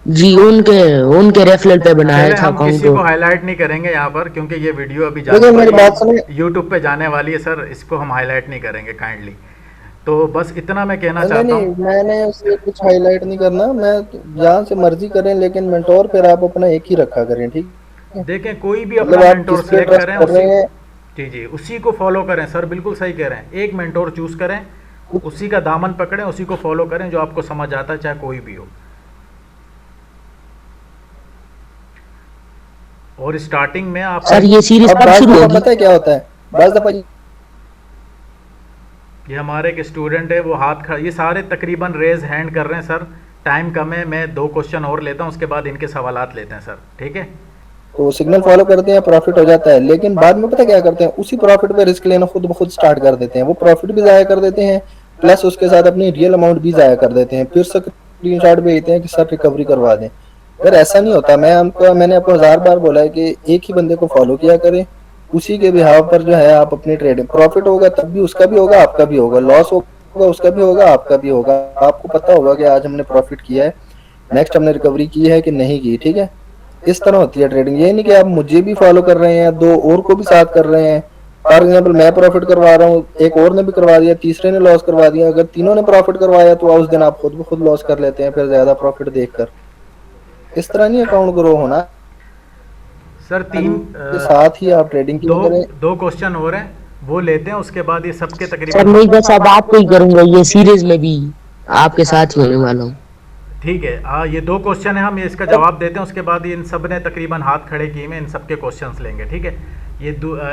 जी, उनके उनके रेफरल पे बनाया चले था हम अकाउंट। किसी को हाईलाइट नहीं करेंगे यहाँ पर, क्योंकि ये वीडियो अभी जाने देखिए मेरी वाली बात सुनिए। है, यूट्यूब पे जाने वाली है सर, इसको हम हाईलाइट नहीं करेंगे काइंडली। तो बस इतना मैं कहना नहीं चाहता नहीं, हूँ। मैंने उसे कुछ हाईलाइट नहीं करना, मैं जहाँ से मर्जी करें, लेकिन मेंटोर फिर आप अपना एक ही रखा करें, ठीक है। देखें, कोई भी मतलब अपना आप मेंटोर जिस पे सिलेक्ट ट्रस्ट करें, कर उसी, रहे हैं, जी जी, उसी को फॉलो करें सर, बिल्कुल सही कह रहे हैं। एक मेंटोर चूज करें, उसी का दामन पकड़ें, उसी को फॉलो करें जो आपको समझ आता है, चाहे कोई भी हो। और स्टार्टिंग में आप सर ये सीरीज अब कब बाज शुरू दफा होगी? पता है क्या होता है, बाज दफा ये हमारे एक स्टूडेंट है, वो हाथ खड़ा, ये सारे तकरीबन रेज हैंड कर रहे हैं सर। टाइम कम है, मैं 2 क्वेश्चन और लेता हूँ, उसके बाद इनके सवालात लेते हैं सर, ठीक है। तो सिग्नल फॉलो करते हैं, प्रॉफिट हो जाता है, लेकिन बाद में पता क्या करते हैं, उसी प्रॉफिट पे रिस्क लेना खुद ब खुद स्टार्ट कर देते हैं। वो प्रॉफिट भी जाया कर देते हैं, प्लस उसके साथ अपनी रियल अमाउंट भी जाया कर देते हैं, फिर स्क्रीनशॉट भेजते हैं कि सर रिकवरी करवा दें। यार ऐसा नहीं होता। मैंने आपको 1000 बार बोला है कि एक ही बंदे को फॉलो किया करें, उसी के बिहाव पर जो है आप अपनी ट्रेडिंग, प्रॉफिट होगा तब भी उसका भी होगा, आपका भी होगा, लॉस होगा उसका भी होगा, आपका भी होगा। आपको पता होगा कि आज हमने प्रॉफिट किया है, नेक्स्ट हमने रिकवरी की है कि नहीं की, ठीक है। इस तरह होती है ट्रेडिंग। ये नहीं कि आप मुझे भी फॉलो कर रहे हैं, 2 और को भी साथ कर रहे हैं। फॉर एग्जाम्पल मैं प्रॉफिट करवा रहा हूँ, एक और ने भी करवा दिया, तीसरे ने लॉस करवा दिया। अगर तीनों ने प्रॉफिट करवाया तो उस दिन आप खुद ब खुद लॉस कर लेते हैं, फिर ज्यादा प्रॉफिट देखकर। इस तरह नहीं अकाउंट ग्रो होना, सर के साथ ही आप ट्रेडिंग दो किया करें। 2 क्वेश्चन और हैं, वो लेते हैं, उसके बाद ये सबके सर तकरीबन, नहीं, बस अब आपको ही करूंगा, ये सीरीज में भी आपके साथ ही होने वाला हूँ। ठीक है। ये 2 क्वेश्चन है, हम ये इसका जवाब देते हैं, उसके बाद इन सब ने तकरीबन हाथ खड़े किए, में इन सब के क्वेश्चंस लेंगे, ठीक है।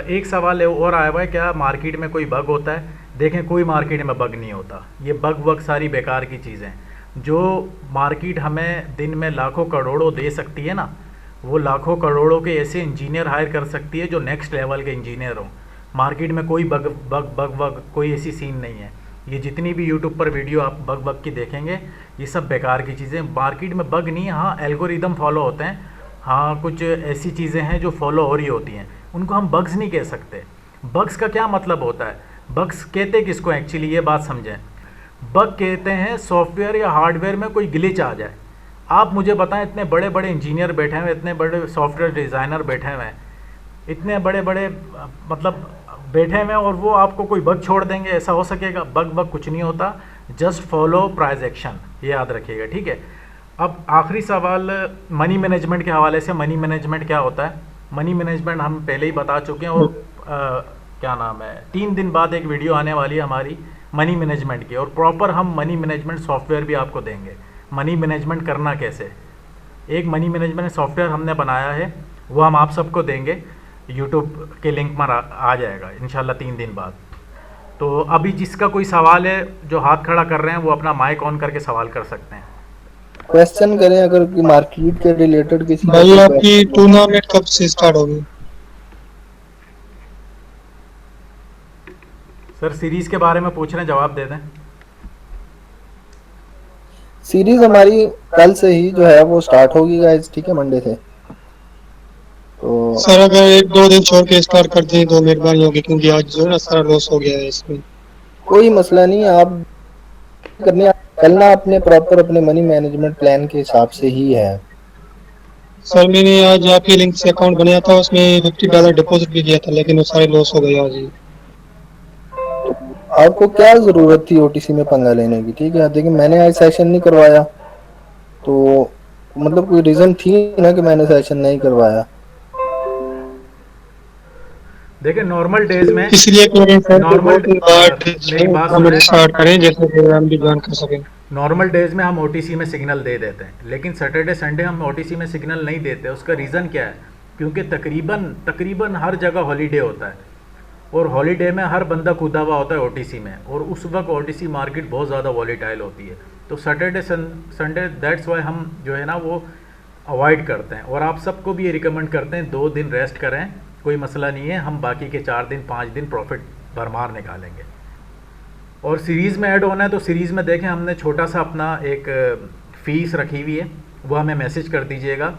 एक सवाल है और आया हुआ है, क्या मार्केट में कोई बग होता है? देखें, कोई मार्केट में बग नहीं होता, ये बग वग सारी बेकार की चीज़ें। जो मार्केट हमें दिन में लाखों करोड़ों दे सकती है ना, वो लाखों करोड़ों के ऐसे इंजीनियर हायर कर सकती है जो नेक्स्ट लेवल के इंजीनियर हों। मार्केट में कोई बग बग बग बग कोई ऐसी सीन नहीं है। ये जितनी भी यूट्यूब पर वीडियो आप बग बग की देखेंगे, ये सब बेकार की चीज़ें। मार्केट में बग नहीं है, हाँ एल्गोरिदम फॉलो होते हैं, हाँ कुछ ऐसी चीज़ें हैं जो फॉलो हो रही होती हैं, उनको हम बग्स नहीं कह सकते। बग्स का क्या मतलब होता है? बग्स कहते किसको एक्चुअली, ये बात समझें। बग कहते हैं सॉफ्टवेयर या हार्डवेयर में कोई ग्लिच आ जाए। आप मुझे बताएं, इतने बड़े बड़े इंजीनियर बैठे हुए, इतने बड़े सॉफ्टवेयर डिज़ाइनर बैठे हुए हैं, इतने बड़े बड़े मतलब बैठे हुए हैं, और वो आपको कोई बग छोड़ देंगे? ऐसा हो सकेगा? बग बग कुछ नहीं होता, जस्ट फॉलो प्राइस एक्शन, ये याद रखिएगा, ठीक है। अब आखिरी सवाल मनी मैनेजमेंट के हवाले से। मनी मैनेजमेंट क्या होता है? मनी मैनेजमेंट हम पहले ही बता चुके हैं, और क्या नाम है, 3 दिन बाद एक वीडियो आने वाली है हमारी मनी मैनेजमेंट की, और प्रॉपर हम मनी मैनेजमेंट सॉफ्टवेयर भी आपको देंगे। मनी मैनेजमेंट करना कैसे, एक मनी मैनेजमेंट सॉफ्टवेयर हमने बनाया है, वो हम आप सबको देंगे, यूट्यूब के लिंक पर आ जाएगा इंशाल्लाह 3 दिन बाद। तो अभी जिसका कोई सवाल है, जो हाथ खड़ा कर रहे हैं, वो अपना माइक ऑन करके सवाल कर सकते हैं। क्वेश्चन करें अगर मार्केट के रिलेटेड किसी का भाई कोई आपकी question हो। टूर्नामेंट कब से स्टार्ट होगी? सर सीरीज़ के बारे में पूछ रहे हैं, जवाब दे दें। सीरीज हमारी कल से ही जो है वो स्टार्ट होगी गाइस, ठीक है, मंडे से। तो सर अगर 1-2 दिन छोड़ के स्टार्ट कर दें तो मेहरबानी होगी, क्योंकि आज जो है ना सारा लॉस हो गया है इसमें। कोई मसला नहीं, आप करने चलना अपने प्रॉपर अपने मनी मैनेजमेंट प्लान के हिसाब से ही है। सर मैंने आज आपके लिंक से अकाउंट बनाया था, उसमें $50 डिपॉजिट भी किया था, लेकिन वो सारे लॉस हो गए आज ही। आपको क्या जरूरत थी ओटीसी में पंगा लेने की, ठीक है। देखिए मैंने आज सेशन नहीं करवाया, तो मतलब कोई रीजन थी ना कि मैंने सेशन नहीं करवाया। देखिए नॉर्मल डेज में, इसलिए कह रहे हैं सर कि नॉर्मल 2 दिन बाद मेरी बात हम सुने, स्टार्ट करें, जैसे प्रोग्राम भी ज्वाइन कर सकें। नॉर्मल डेज में हम ओटीसी में सिग्नल दे देते हैं, लेकिन सैटरडे संडे हम ओटीसी में सिग्नल नहीं देते। उसका रीज़न क्या है? क्योंकि तकरीबन हर जगह हॉलीडे होता है, और हॉलीडे में हर बंदा कूदा हुआ होता है ओटीसी में, और उस वक्त ओटीसी मार्केट बहुत ज़्यादा वॉलीटाइल होती है। तो सैटरडे संडे दैट्स वाई हम जो है ना वो अवॉइड करते हैं, और आप सबको भी ये रिकमेंड करते हैं 2 दिन रेस्ट करें, कोई मसला नहीं है, हम बाकी के 4 दिन 5 दिन प्रॉफिट भरमार निकालेंगे। और सीरीज़ में ऐड होना है तो सीरीज़ में देखें हमने छोटा सा अपना एक फ़ीस रखी हुई है, वो हमें मैसेज कर दीजिएगा,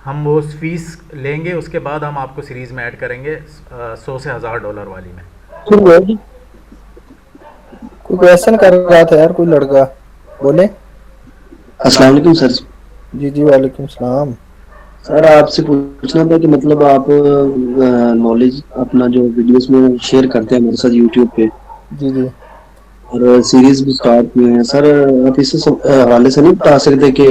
हम वो फीस लेंगे, उसके बाद हम आपको सीरीज़ में ऐड करेंगे 100 से $1000 वाली में। कोई क्वेश्चन कर रहा था यार, कोई लड़का बोले। अस्सलाम वालेकुम सर। जी जी वालेकुम सलाम। सर आपसे पूछना था कि मतलब आप नॉलेज अपना जो वीडियोस में शेयर करते हैं मेरे साथ यूट्यूब पे, जी जी और सीरीज भी स्टार्ट किए हैं सर, आप इस हवाले से नहीं बता सकते कि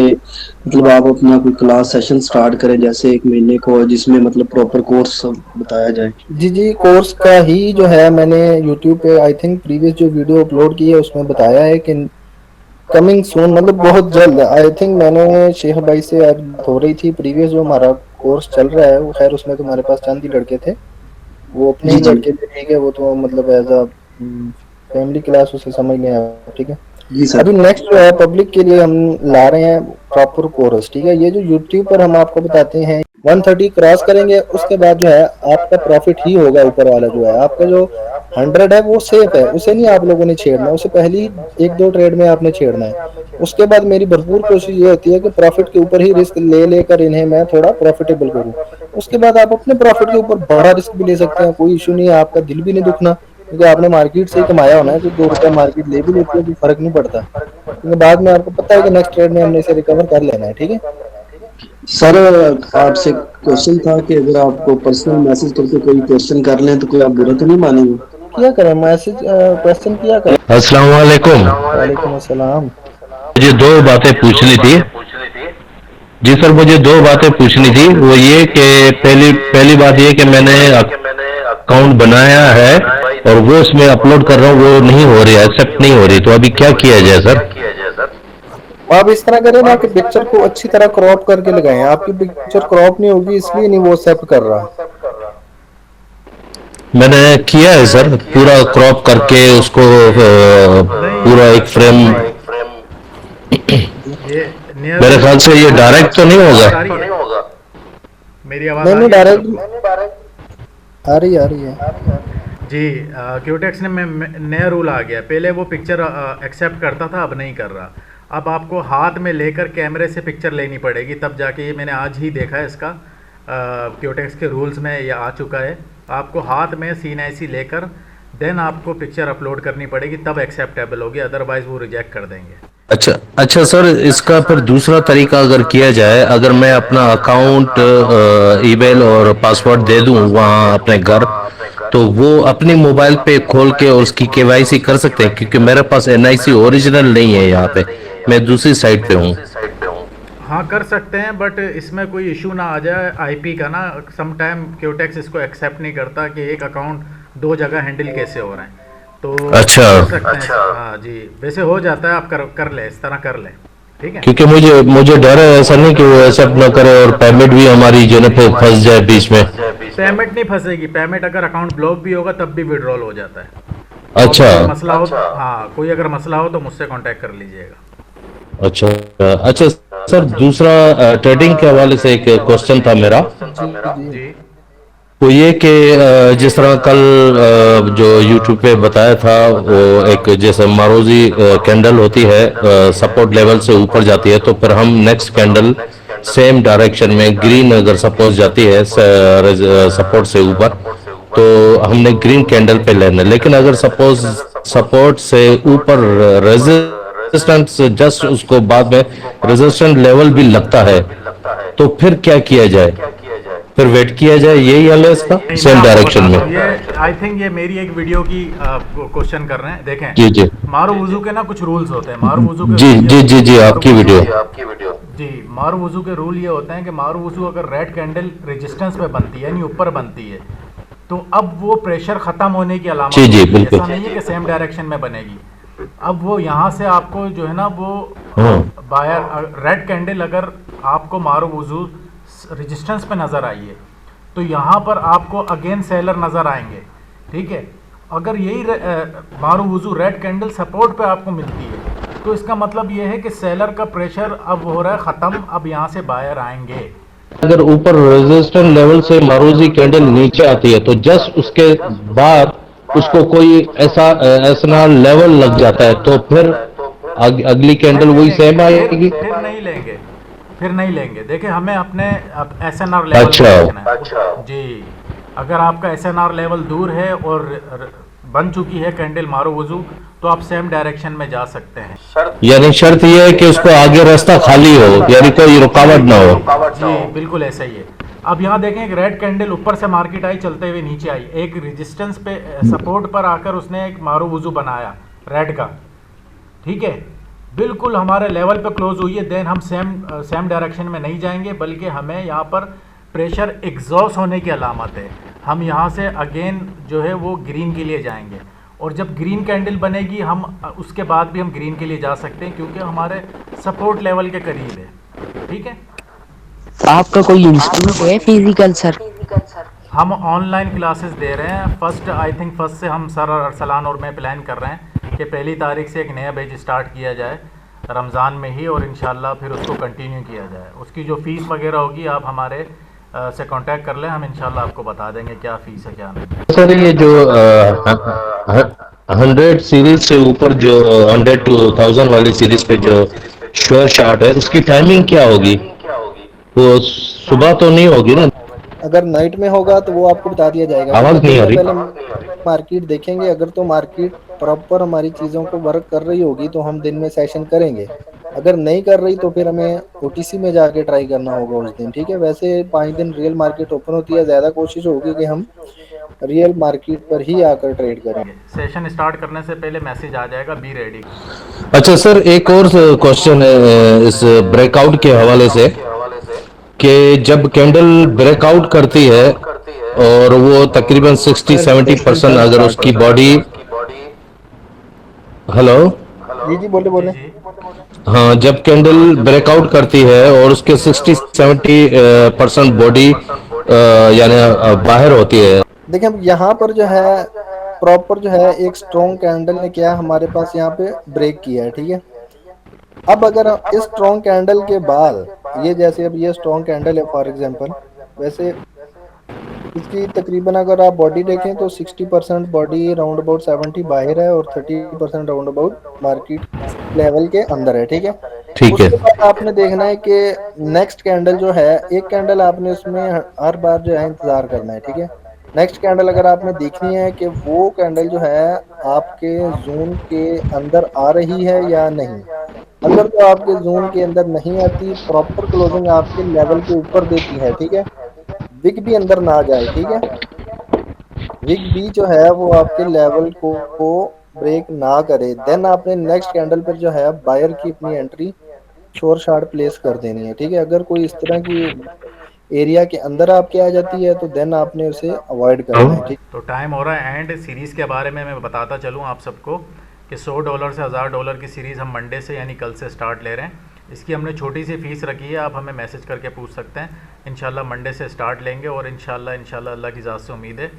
मतलब आप अपना कोई क्लास सेशन स्टार्ट करें जैसे 1 महीने को, जिसमें मतलब प्रॉपर कोर्स बताया जाए। जी जी, कोर्स का ही जो है मैंने यूट्यूब पे आई थिंक प्रीवियस जो वीडियो अपलोड की है उसमें बताया है कि कमिंग सून, मतलब बहुत जल्द। आई थिंक मैंने शेख भाई से आज बात हो रही थी, प्रीवियस जो हमारा कोर्स चल रहा है वो खैर उसमें तो हमारे पास चंद ही लड़के थे, वो अपने जी ही जी लड़के थे, ठीक है, वो तो मतलब एज अ फैमिली क्लास उसे समझ नहीं आया, ठीक है। जी सर। अभी नेक्स्ट जो है पब्लिक के लिए हम ला रहे हैं प्रॉपर कोर्स, ठीक है। ये जो यूट्यूब पर हम आपको बताते हैं 130 क्रॉस करेंगे उसके बाद जो है आपका प्रॉफिट ही होगा, ऊपर वाला जो है आपका जो 100 है वो सेफ है, उसे नहीं आप लोगों ने छेड़ना, उसे पहली 1-2 ट्रेड में आपने छेड़ना है। उसके बाद मेरी भरपूर कोशिश ये होती है कि प्रॉफिट के ऊपर ही रिस्क ले लेकर इन्हें मैं थोड़ा प्रॉफिटेबल करूं। उसके बाद आप अपने प्रॉफिट के ऊपर बड़ा रिस्क भी ले सकते हैं, कोई इशू नहीं है, आपका दिल भी नहीं दुखना, क्योंकि आपने मार्केट से ही कमाया होना है। तो 2 रुपया मार्केट ले भी लेती है, कोई फर्क नहीं पड़ता, क्योंकि बाद में आपको पता है कि नेक्स्ट ट्रेड में हमने इसे रिकवर कर लेना है, ठीक है। सर आपसे क्वेश्चन था कि अगर आपको पर्सनल मैसेज करके कोई क्वेश्चन कर लें तो कोई आप बुरा तो नहीं मानेंगे? किया करें मैसेज, क्वेश्चन किया करें। अस्सलाम वालेकुम। वालेकुम अस्सलाम। मुझे 2 बातें पूछनी थी। जी सर, मुझे 2 बातें पूछनी थी। वो ये कि पहली बात ये कि मैंने अकाउंट बनाया है और वो उसमें अपलोड कर रहा हूँ, वो नहीं हो रही है, एक्सेप्ट नहीं हो रही, तो अभी क्या किया जाए सर? आप इस तरह करें ना कि पिक्चर को अच्छी तरह क्रॉप करके लगाएं, आपकी पिक्चर क्रॉप नहीं होगी इसलिए नहीं वो एक्सेप्ट कर रहा। मैंने किया है सर, पूरा क्रॉप करके उसको पूरा एक फ्रेम। ये मेरे ख्याल से ये डायरेक्ट तो नहीं होगा। मेरी आवाज़ नहीं आ रही है? डायरेक्ट आ रही है। जी, क्यूटेक्स ने नया रूल आ गया, पहले वो पिक्चर एक्सेप्ट करता था, अब नहीं कर रहा। अब आपको हाथ में लेकर कैमरे से पिक्चर लेनी पड़ेगी, तब जाके, ये मैंने आज ही देखा है इसका, क्यूटेक्स के रूल्स में ये आ चुका है। आपको हाथ में CNIC लेकर देन आपको पिक्चर अपलोड करनी पड़ेगी, तब एक्सेप्टेबल होगी, अदरवाइज वो रिजेक्ट कर देंगे। अच्छा सर, इसका फिर दूसरा तरीका अगर किया जाए, अगर मैं अपना अकाउंट ईमेल और पासवर्ड दे दूं वहाँ अपने घर, तो वो अपने मोबाइल पे खोल के और उसकी KYC कर सकते हैं, क्योंकि मेरे पास NIC ओरिजिनल नहीं है, यहाँ पे मैं दूसरी साइट पे हूँ। हाँ कर सकते हैं, बट इसमें कोई इशू ना आ जाए IP का ना। सम टाइम क्यूटेक्स इसको एक्सेप्ट नहीं करता कि एक अकाउंट 2 जगह हैंडल कैसे हो रहे हैं, तो अच्छा कर सकते हैं। हाँ जी, वैसे हो जाता है, आप कर ले, इस तरह कर ले, ठीक है। क्योंकि मुझे डर है ऐसा नहीं कि वो एक्सेप्ट ना करे और पेमेंट भी हमारी जो है फंस जाए बीच में। पेमेंट नहीं फंसेगी, पेमेंट अगर अकाउंट ब्लॉक भी होगा तब भी विड्रॉल हो जाता है। अच्छा कोई मसला हो, हाँ कोई अगर मसला हो तो मुझसे कांटेक्ट कर लीजिएगा। अच्छा सर, दूसरा ट्रेडिंग के हवाले से एक क्वेश्चन था मेरा। जी वो ये कि जिस तरह कल जो यूट्यूब पे बताया था, वो एक जैसे मारोजी कैंडल होती है, सपोर्ट लेवल से ऊपर जाती है, तो फिर हम नेक्स्ट कैंडल सेम डायरेक्शन में ग्रीन अगर सपोज जाती है सपोर्ट से ऊपर, तो हमने ग्रीन कैंडल पे लेना। लेकिन अगर सपोज सपोर्ट से ऊपर रेजिस्टेंस जस्ट उसको बाद में रेजिस्टेंट लेवल भी लगता है, तो फिर क्या किया जाए? फिर वेट किया जाए, यही हाल है इसका सेम डायरेक्शन में? ये आई थिंक ये मेरी एक वीडियो की क्वेश्चन कर रहे हैं, देखें। जी मारू वुजू के ना कुछ रूल्स होते हैं, मारू वुजू के जी आपकी वीडियो। जी, मारू वुजू के रूल ये होते हैं कि मारू वुजू अगर रेड कैंडल रेजिस्टेंस पे बनती है, यानी ऊपर बनती है, तो अब वो प्रेशर खत्म होने की अलामत जी है। बिल्कुल। ऐसा नहीं है कि सेम डायरेक्शन में बनेगी। अब वो यहाँ से आपको जो है ना वो बायर रेड कैंडल अगर आपको मारू वुजू रेजिस्टेंस पे नज़र आई है, तो यहाँ पर आपको अगेन सेलर नज़र आएंगे, ठीक है। अगर यही मारू वुजू रेड कैंडल सपोर्ट पे आपको मिलती है, तो इसका मतलब ये है कि सेलर का प्रेशर अब हो रहा है ख़त्म, अब यहाँ से बायर आएंगे। अगर ऊपर रेजिस्टेंस लेवल से मारूजी कैंडल नीचे आती है, तो जस्ट उसके बाद उसको कोई ऐसा लेवल लग जाता है तो फिर अगली कैंडल वही सेम आएगी। फिर नहीं लेंगे, फिर नहीं लेंगे। देखिए हमें अपने SNR लेवल अच्छा। पे देखना है जी। अगर आपका SNR लेवल दूर है और बन चुकी है कैंडल मारो वजू, तो आप सेम डायरेक्शन में जा सकते हैं। यानी शर्त यह है कि उसको आगे रास्ता खाली हो, यानी कोई रुकावट ना हो। जी बिल्कुल ऐसा ही है। अब यहाँ देखें एक रेड कैंडल ऊपर से मार्केट आई, चलते हुए नीचे आई, एक रेजिस्टेंस पे सपोर्ट पर आकर उसने एक मारो वजू बनाया रेड का, ठीक है, बिल्कुल हमारे लेवल पे क्लोज हुई है। देन हम सेम डायरेक्शन में नहीं जाएंगे, बल्कि हमें यहाँ पर प्रेशर एग्जॉस्ट होने की अलामत है। हम यहाँ से अगेन जो है वो ग्रीन के लिए जाएंगे, और जब ग्रीन कैंडल बनेगी हम उसके बाद भी हम ग्रीन के लिए जा सकते हैं, क्योंकि हमारे सपोर्ट लेवल के करीब है। ठीक है, आपका कोई इंस्टीट्यूट है फिजिकल सर? हम ऑनलाइन क्लासेस दे रहे हैं। फर्स्ट से हम सर अरसलान और मैं प्लान कर रहे हैं कि पहली तारीख से एक नया बैच स्टार्ट किया जाए रमज़ान में ही, और इंशाल्लाह फिर उसको कंटिन्यू किया जाए। उसकी जो फ़ीस वगैरह होगी आप हमारे से कांटेक्ट कर लें, हम इंशाल्लाह आपको बता देंगे क्या फ़ीस है क्या नहीं। सर ये जो 100 सीरीज से ऊपर जो 100 to 1000 वाली सीरीज पे जो श्योर शॉट है उसकी टाइमिंग क्या होगी? वो सुबह तो नहीं होगी ना? अगर नाइट में होगा तो वो आपको बता दिया जाएगा। आवाज नहीं आ रही। पहले मार्केट देखेंगे, अगर तो मार्केट प्रॉपर हमारी चीज़ों को वर्क कर रही होगी तो हम दिन में सेशन करेंगे, अगर नहीं कर रही तो फिर हमें OTC में जाके ट्राई करना होगा उस दिन। ठीक है, वैसे 5 दिन रियल मार्केट ओपन होती है, ज़्यादा कोशिश होगी कि हम रियल मार्केट पर ही आकर ट्रेड करें। सेशन स्टार्ट करने से पहले मैसेज आ जाएगा, बी रेडी। अच्छा सर, एक और क्वेश्चन है इस ब्रेकआउट के हवाले से कि जब कैंडल ब्रेकआउट करती है और वो तकरीबन 60-70% अगर उसकी बॉडी, हेलो जी बोले बोले। हाँ, जब कैंडल ब्रेकआउट करती है और उसके 60-70% बॉडी यानी बाहर होती है। देखिए अब यहाँ पर जो है प्रॉपर जो है एक स्ट्रॉन्ग कैंडल ने क्या हमारे पास यहाँ पे ब्रेक किया है। ठीक है, अब अगर इस स्ट्रॉन्ग कैंडल के बाद ये जैसे अब ये स्ट्रॉन्ग कैंडल है फॉर एग्जांपल, वैसे इसकी तकरीबन अगर आप बॉडी देखें तो 60% बॉडी राउंड अबाउट 70 बाहर है और 30% राउंड अबाउट मार्केट लेवल के अंदर है। ठीक है, ठीक है। उसके बाद आपने देखना है कि नेक्स्ट कैंडल जो है, एक कैंडल आपने उसमें हर बार जो है इंतजार करना है। ठीक है, नेक्स्ट कैंडल अगर आपने देखनी है कि वो कैंडल जो है आपके जोन के अंदर आ रही है या नहीं। अगर तो आपके जोन के अंदर नहीं आती, प्रॉपर क्लोजिंग आपके लेवल के ऊपर देती है, ठीक है, विक भी अंदर ना जाए। ठीक है, विक भी जो है वो आपके लेवल को ब्रेक ना करे, देन आपने नेक्स्ट कैंडल पर जो है बायर की अपनी एंट्री शोर शार्ट प्लेस कर देनी है। ठीक है, अगर कोई इस तरह की एरिया के अंदर आपके आ जाती है तो देन आपने उसे अवॉइड करना है। ठीक, तो टाइम हो रहा है एंड सीरीज़ के बारे में मैं बताता चलूँ आप सबको कि $100 से $1000 की सीरीज़ हम मंडे से यानी कल से स्टार्ट ले रहे हैं। इसकी हमने छोटी सी फ़ीस रखी है, आप हमें मैसेज करके पूछ सकते हैं। इंशाल्लाह मंडे से स्टार्ट लेंगे और इंशाल्लाह अल्लाह की ज़ात से उम्मीद है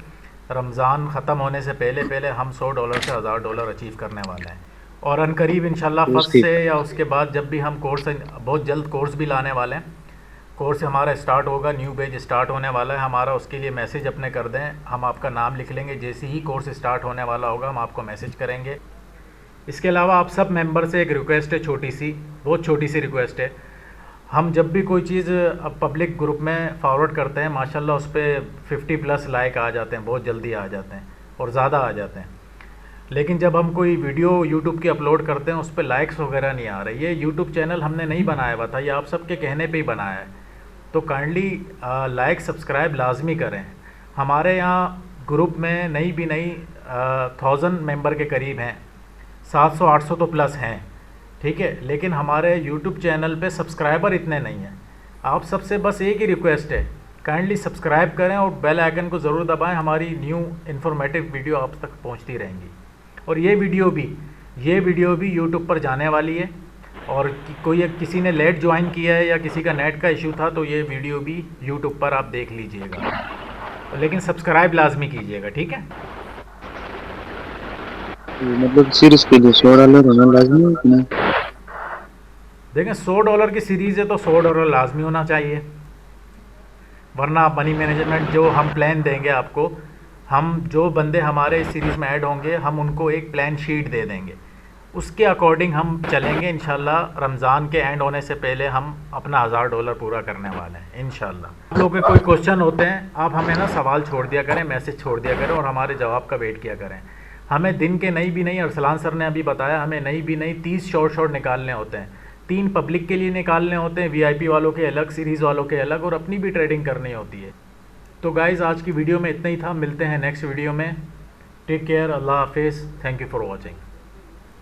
रमज़ान ख़त्म होने से पहले हम $100 से $1000 अचीव करने वाले हैं। और अनकरीब इंशाल्लाह फर्स्ट से या उसके बाद जब भी हम कोर्स, बहुत जल्द कोर्स भी लाने वाले हैं। कोर्स हमारा स्टार्ट होगा, न्यू बैच स्टार्ट होने वाला है हमारा, उसके लिए मैसेज अपने कर दें, हम आपका नाम लिख लेंगे। जैसे ही कोर्स स्टार्ट होने वाला होगा हम आपको मैसेज करेंगे। इसके अलावा आप सब मेंबर से एक रिक्वेस्ट है, छोटी सी, बहुत छोटी सी रिक्वेस्ट है। हम जब भी कोई चीज़ अब पब्लिक ग्रुप में फॉरवर्ड करते हैं, माशाल्लाह उस पर 50+ लाइक आ जाते हैं, बहुत जल्दी आ जाते हैं और ज़्यादा आ जाते हैं। लेकिन जब हम कोई वीडियो यूट्यूब की अपलोड करते हैं उस पर लाइक्स वगैरह नहीं आ रही। ये यूट्यूब चैनल हमने नहीं बनाया हुआ था, ये आप सबके कहने पे ही बनाया है। तो काइंडली लाइक सब्सक्राइब लाजमी करें। हमारे यहाँ ग्रुप में नहीं 1000 मेंबर के करीब हैं, 700-800 तो प्लस हैं, ठीक है, लेकिन हमारे यूट्यूब चैनल पे सब्सक्राइबर इतने नहीं हैं। आप सबसे बस एक ही रिक्वेस्ट है, काइंडली सब्सक्राइब करें और बेल आइकन को ज़रूर दबाएं, हमारी न्यू इन्फॉर्मेटिव वीडियो आप तक पहुंचती रहेंगी। और ये वीडियो भी यूट्यूब पर जाने वाली है, और किसी ने लेट ज्वाइन किया है या किसी का नेट का इशू था तो ये वीडियो भी यूट्यूब पर आप देख लीजिएगा, लेकिन सब्सक्राइब लाजमी कीजिएगा, ठीक है। मतलब सीरीज के लिए $100 होना लाजमी है कि नहीं? देखें $100 की सीरीज़ है तो $100 लाजमी होना चाहिए, वरना आप मनी मैनेजमेंट जो हम प्लान देंगे आपको, हम जो बंदे हमारे इस सीरीज़ में ऐड होंगे हम उनको एक प्लान शीट दे देंगे, उसके अकॉर्डिंग हम चलेंगे इंशाल्लाह। रमज़ान के एंड होने से पहले हम अपना $1000 पूरा करने वाले हैं इंशाल्लाह। आप लोगों के कोई क्वेश्चन होते हैं आप हमें ना सवाल छोड़ दिया करें, मैसेज छोड़ दिया करें और हमारे जवाब का वेट किया करें। हमें दिन के नहीं अरसलान सर ने अभी बताया, हमें नहीं 30 शॉर्ट निकालने होते हैं। 3 पब्लिक के लिए निकालने होते हैं, VIP वालों के अलग, सीरीज़ वालों के अलग, और अपनी भी ट्रेडिंग करनी होती है। तो गाइज़ आज की वीडियो में इतना ही था, मिलते हैं नेक्स्ट वीडियो में। टेक केयर, अल्लाह हाफिज़, थैंक यू फॉर वॉचिंग।